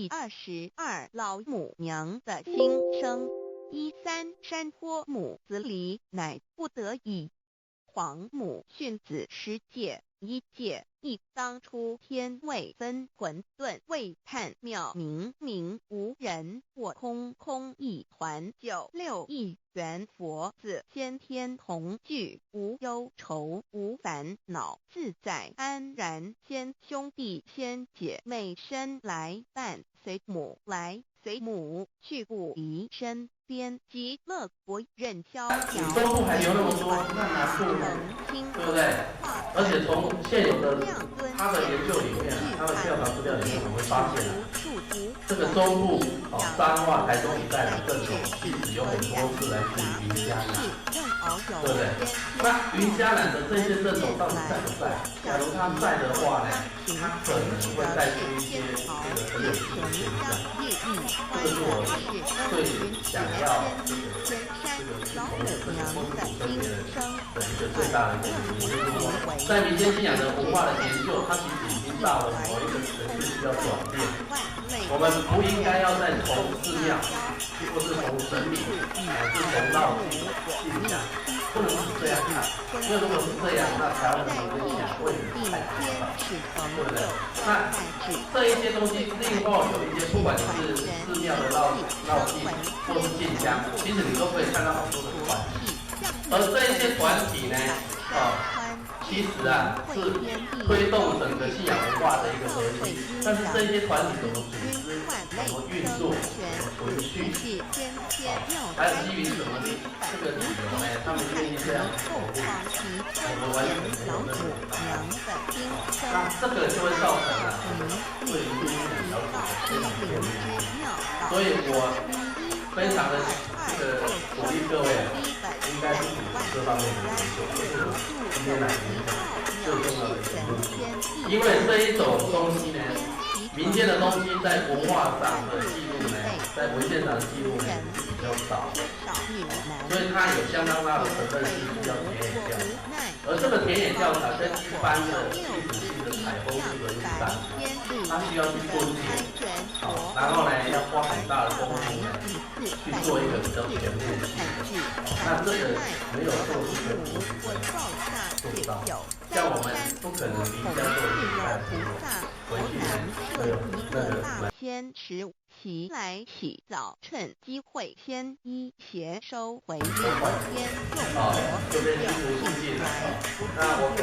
第22老母娘的心声。13山坡母子离，乃不得已。皇母训子10戒，1戒亦当初天未分，混沌未探，妙明明无人，我空空一团，96亿元佛子先天同聚，无忧愁无烦恼，自在安然。先兄弟先姐妹身来伴，随母来随母去，不离身边，极乐国任逍遥。你中部还留那么多，那南部呢？对不对？而且从现有的他的研究里面，他的调查资料里面，我们会发现这个中部彰化、台中一带的镇守，其实有很多是来自于云嘉南，对不对？那云嘉南的这些镇守到底在不在？假如他在的话呢，他可能会带出一些这个很有趣的现象。这个是我最想要这个去从这个风土生别人的一个最大的一个原因，就是说，在民间信仰的文化的研究，它其实已经到了某一个程度需要转变。我们不应该要再从寺庙，或是从神明，乃至从道信仰，不能是这样看。因为如果是这样，那台湾的民间信仰会太复杂，对不对？那这一些东西，另外有一些，不管你是寺庙的绕境，或是进香，其实你都可以看到很多的团体。而这一些团体呢，其实是推动整个信仰文化的一个核心。但是这一些团体怎么组织、怎么运作、怎么存续，还有基于什么这个理由呢？他们愿意这样投入，我们完全没有那个答案。那这个就会造成对于信仰了解的非常片面。所以我非常的鼓励各位应该是组织这方面的研究，这是我今天来分享最重要的一个目的。因为这一种东西呢，民间的东西在文化上的记录呢，在文献上的记录呢是比较少的，所以它有相当大的成分是需要田野调查。而这个田野调查跟一般的历史性的采风式的入山，它需要去蹲点，然后呢要花很大的功夫呢去做一个比较全面的记录。那这个没有做是绝不会做不到。像我们不可能离家做一个代回去呢，会有那个先15期来洗澡，趁机会先衣鞋收回，先用火这边是不进来。那我